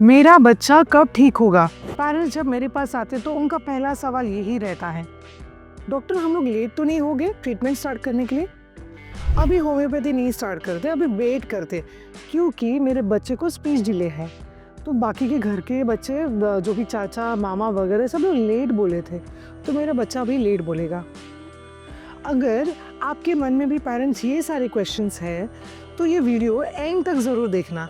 मेरा बच्चा कब ठीक होगा? पेरेंट्स जब मेरे पास आते तो उनका पहला सवाल यही रहता है, डॉक्टर हम लोग लेट तो नहीं हो गए ट्रीटमेंट स्टार्ट करने के लिए? अभी होम्योपैथी नहीं स्टार्ट करते, अभी वेट करते, क्योंकि मेरे बच्चे को स्पीच डिले है। तो बाकी के घर के बच्चे जो भी चाचा मामा वगैरह सब लोग लेट बोले थे, तो मेरा बच्चा भी लेट बोलेगा। अगर आपके मन में भी पेरेंट्स ये सारे क्वेश्चंस हैं तो ये वीडियो एंड तक ज़रूर देखना,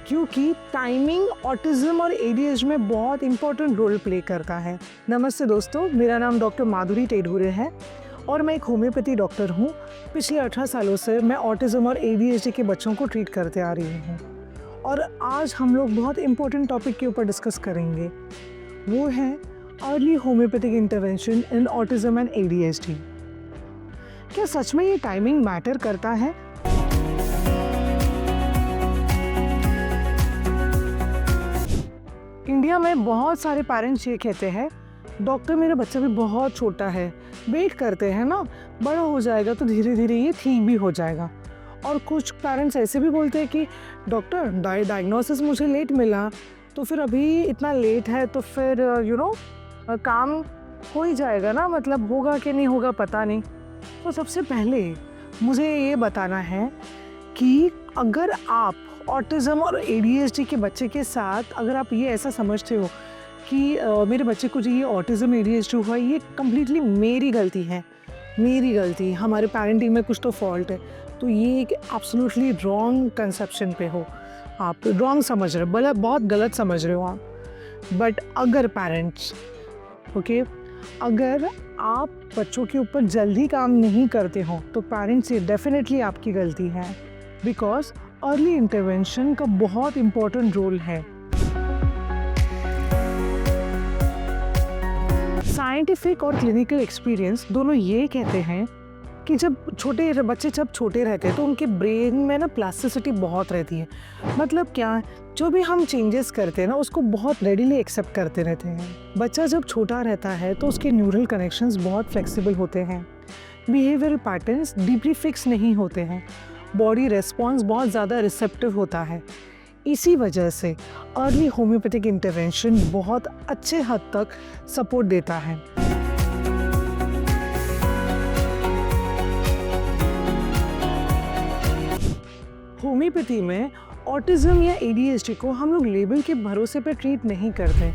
क्योंकि टाइमिंग ऑटिज्म और एडीएचडी में बहुत इंपॉर्टेंट रोल प्ले करता है। नमस्ते दोस्तों, मेरा नाम डॉक्टर माधुरी टेढ़ुरे है और मैं एक होम्योपैथी डॉक्टर हूँ। पिछले 18 सालों से मैं ऑटिज्म और एडीएचडी के बच्चों को ट्रीट करते आ रही हूँ और आज हम लोग बहुत इंपॉर्टेंट टॉपिक के ऊपर डिस्कस करेंगे। वो है early homeopathic intervention in autism and ADHD. क्या सच में ये टाइमिंग मैटर करता है? इंडिया में बहुत सारे पेरेंट्स ये कहते हैं, डॉक्टर मेरा बच्चा भी बहुत छोटा है, वेट करते हैं ना, बड़ा हो जाएगा तो धीरे धीरे ये ठीक भी हो जाएगा। और कुछ पेरेंट्स ऐसे भी बोलते हैं कि डॉक्टर डायग्नोसिस मुझे लेट मिला, तो फिर अभी इतना लेट है तो फिर काम हो ही जाएगा ना, मतलब होगा कि नहीं होगा पता नहीं। तो सबसे पहले मुझे ये बताना है कि अगर आप ऑटिज्म और एडीएचडी के बच्चे के साथ अगर आप ये ऐसा समझते हो कि मेरे बच्चे को जो ये ऑटिज्म एडीएचडी हुआ, ये कम्प्लीटली मेरी गलती, हमारे पेरेंटिंग में कुछ तो फॉल्ट है, तो ये एक एब्सोल्युटली रॉन्ग कंसेप्शन पे हो, आप रॉन्ग समझ रहे हो, बहुत गलत समझ रहे हो आप। बट अगर पेरेंट्स अगर आप बच्चों के ऊपर जल्दी काम नहीं करते हो तो पेरेंट्स ये डेफिनेटली आपकी गलती है, बिकॉज अर्ली इंटरवेंशन का बहुत इम्पोर्टेंट रोल है। साइंटिफिक और क्लिनिकल एक्सपीरियंस दोनों ये कहते हैं कि जब छोटे रहते हैं तो उनके ब्रेन में ना प्लास्टिसिटी बहुत रहती है। मतलब क्या, जो भी हम चेंजेस करते हैं ना उसको बहुत रेडीली एक्सेप्ट करते रहते हैं। बच्चा जब छोटा रहता है तो उसके न्यूरल कनेक्शंस बहुत फ्लेक्सिबल होते हैं, बिहेवियरल पैटर्न्स डीपली फिक्स नहीं होते हैं, बॉडी रेस्पॉन्स बहुत ज़्यादा रिसेप्टिव होता है। इसी वजह से अर्ली होम्योपैथिक इंटरवेंशन बहुत अच्छे हद तक सपोर्ट देता है। होम्योपैथी में ऑटिज्म या एडीएचडी को हम लोग लेबल के भरोसे पर ट्रीट नहीं करते।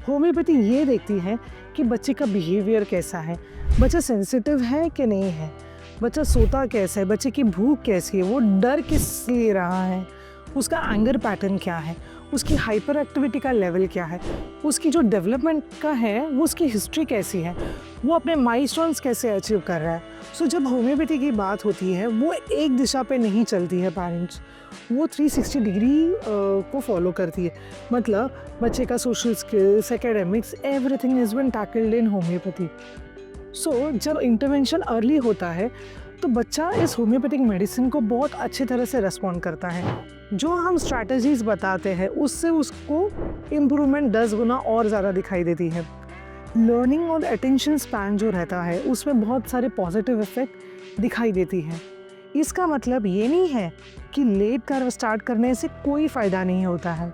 होम्योपैथी ये देखती है कि बच्चे का बिहेवियर कैसा है, बच्चा सेंसिटिव है कि नहीं है, बच्चा सोता कैसा है, बच्चे की भूख कैसी है, वो डर किस लिए रहा है, उसका एंगर पैटर्न क्या है, उसकी हाइपर एक्टिविटी का लेवल क्या है, उसकी जो डेवलपमेंट का है वो उसकी हिस्ट्री कैसी है, वो अपने माइलस्टोन्स कैसे अचीव कर रहा है। सो जब होम्योपैथी की बात होती है वो एक दिशा पे नहीं चलती है पेरेंट्स, वो 360 डिग्री को फॉलो करती है। मतलब बच्चे का social skills, academics, everything is been tackled in homeopathy. So जब इंटरवेंशन अर्ली होता है तो बच्चा इस होम्योपैथिक मेडिसिन को बहुत अच्छी तरह से रेस्पॉन्ड करता है। जो हम स्ट्रैटेजीज बताते हैं उससे उसको इम्प्रूवमेंट 10 गुना और ज़्यादा दिखाई देती है। लर्निंग और अटेंशन स्पैन जो रहता है उसमें बहुत सारे पॉजिटिव इफेक्ट दिखाई देती है। इसका मतलब ये नहीं है कि लेट कर स्टार्ट करने से कोई फ़ायदा नहीं होता है।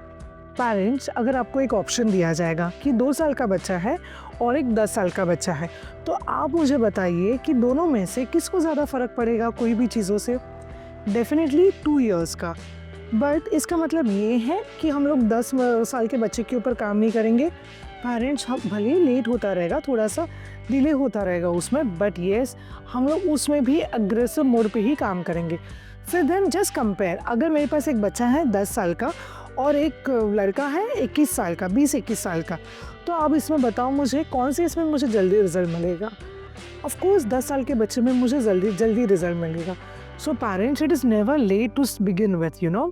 पेरेंट्स, अगर आपको एक ऑप्शन दिया जाएगा कि 2 साल का बच्चा है और एक 10 साल का बच्चा है, तो आप मुझे बताइए कि दोनों में से किसको ज़्यादा फ़र्क पड़ेगा कोई भी चीज़ों से? डेफिनेटली 2 इयर्स का। बट इसका मतलब ये है कि हम लोग 10 साल के बच्चे के ऊपर काम नहीं करेंगे। पेरेंट्स भले ही लेट होता रहेगा, थोड़ा सा डिले होता रहेगा उसमें, बट येस हम लोग उसमें भी अग्रेसिव मोड पे ही काम करेंगे। फिर देन जस्ट कंपेयर, अगर मेरे पास एक बच्चा है 10 साल का और एक लड़का है 21 साल का, 20-21 साल का, तो अब इसमें बताओ मुझे कौन से इसमें मुझे जल्दी रिजल्ट मिलेगा? ऑफ कोर्स 10 साल के बच्चे में मुझे जल्दी रिजल्ट मिलेगा। So parents, it is never late to begin with, you know.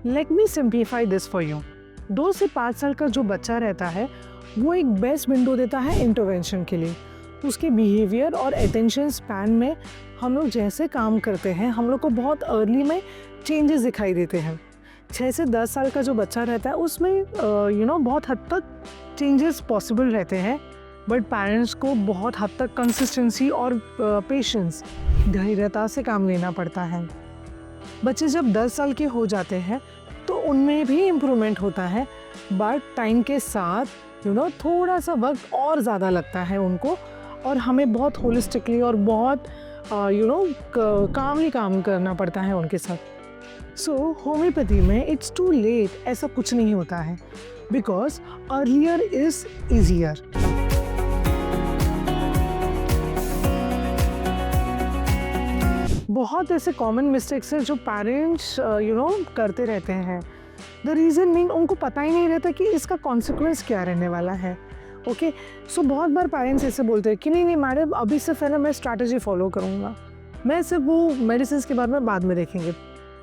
Let me simplify this for you. 2 से 5 साल का जो बच्चा रहता है वो एक बेस्ट विंडो देता है इंटरवेंशन के लिए। उसके बिहेवियर और अटेंशन स्पैन में हम लोग जैसे काम करते हैं हम लोग को बहुत अर्ली में चेंजेस दिखाई देते हैं। 6 से 10 साल का जो बच्चा रहता है उसमें बहुत हद तक चेंजेस पॉसिबल रहते हैं, बट पेरेंट्स को बहुत हद तक कंसिस्टेंसी और पेशेंस, धैर्यता से काम लेना पड़ता है। बच्चे जब 10 साल के हो जाते हैं तो उनमें भी इम्प्रूवमेंट होता है, बट टाइम के साथ थोड़ा सा वक्त और ज़्यादा लगता है उनको, और हमें बहुत होलिस्टिकली और बहुत कामली काम करना पड़ता है उनके साथ। सो होम्योपैथी में इट्स टू लेट ऐसा कुछ नहीं होता है, बिकॉज अर्लियर इज ईजियर। बहुत ऐसे कॉमन मिस्टेक्स हैं जो पेरेंट्स करते रहते हैं। द रीज़न मीन उनको पता ही नहीं रहता कि इसका कॉन्सिक्वेंस क्या रहने वाला है। ओके, सो बहुत बार पेरेंट्स ऐसे बोलते हैं कि नहीं मैडम, अभी से पहले मैं स्ट्रैटेजी फॉलो करूँगा, मैं सिर्फ वो मेडिसिन के बारे में बाद में देखेंगे।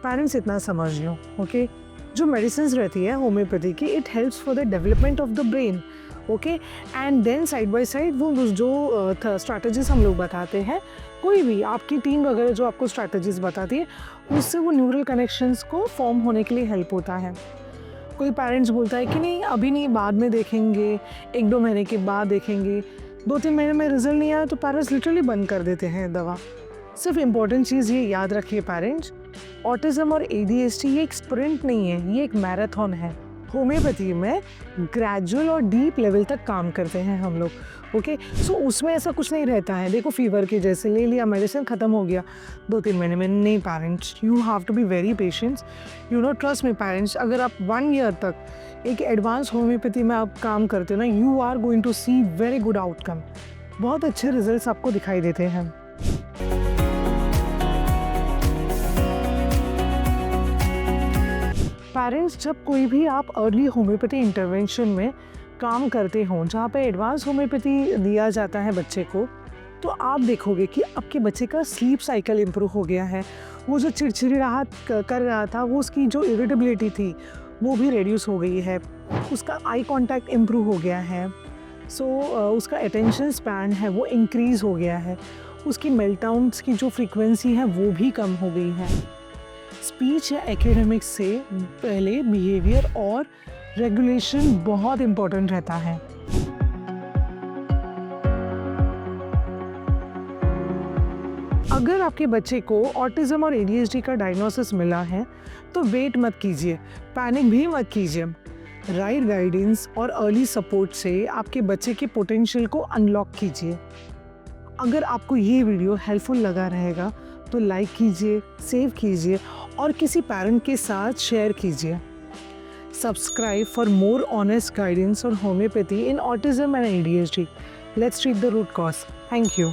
पेरेंट्स इतना समझ लो, ओके, जो मेडिसिन रहती है होम्योपैथी की, it helps for the development of the brain. Okay, and then side by side वो जो स्ट्रैटेजीज हम लोग बताते हैं, कोई भी आपकी टीम वगैरह जो आपको स्ट्रैटेजीज बताती है, उससे वो न्यूरल कनेक्शंस को फॉर्म होने के लिए हेल्प होता है। कोई पेरेंट्स बोलता है कि नहीं अभी नहीं, बाद में देखेंगे, 1-2 महीने के बाद देखेंगे। 2-3 महीने में रिजल्ट नहीं आया तो पेरेंट्स लिटरली बंद कर देते हैं दवा। सिर्फ इम्पोर्टेंट चीज़ ये याद रखिए पेरेंट्स, ऑटिज्म और ADHD ये एक स्प्रिंट नहीं है, ये एक मैराथन है। होम्योपैथी में ग्रेजुअल और डीप लेवल तक काम करते हैं हम लोग। ओके, सो उसमें ऐसा कुछ नहीं रहता है, देखो फीवर के जैसे ले लिया मेडिसिन, ख़त्म हो गया 2-3 महीने में। नहीं parents, you have to be very patient, trust me parents. अगर आप 1 ईयर तक एक एडवांस होम्योपैथी में आप काम करते हो ना, you are going to see very good outcome, बहुत अच्छे रिजल्ट्स आपको दिखाई देते हैं। पेरेंट्स, जब कोई भी आप अर्ली होम्योपैथी इंटरवेंशन में काम करते हो, जहाँ पे एडवांस होम्योपैथी दिया जाता है बच्चे को, तो आप देखोगे कि आपके बच्चे का स्लीप साइकिल इम्प्रूव हो गया है। वो जो चिड़चिड़ाहट कर रहा था, वो उसकी जो इरिटेबिलिटी थी वो भी रिड्यूस हो गई है। उसका आई कांटेक्ट इम्प्रूव हो गया है। सो उसका अटेंशन स्पैन है वो इंक्रीज़ हो गया है। उसकी मेल्टडाउन्स की जो फ्रीक्वेंसी है वो भी कम हो गई है। स्पीच या एकेडमिक्स से पहले बिहेवियर और रेगुलेशन बहुत इम्पोर्टेंट रहता है। अगर आपके बच्चे को ऑटिज्म और ADHD का डायग्नोसिस मिला है तो वेट मत कीजिए, पैनिक भी मत कीजिए। राइट गाइडेंस और अर्ली सपोर्ट से आपके बच्चे के पोटेंशियल को अनलॉक कीजिए। अगर आपको ये वीडियो हेल्पफुल लगा रहेगा तो लाइक कीजिए, सेव कीजिए और किसी पेरेंट के साथ शेयर कीजिए। Subscribe for more honest guidance on homeopathy in autism and ADHD. Let's treat the root cause. Thank you.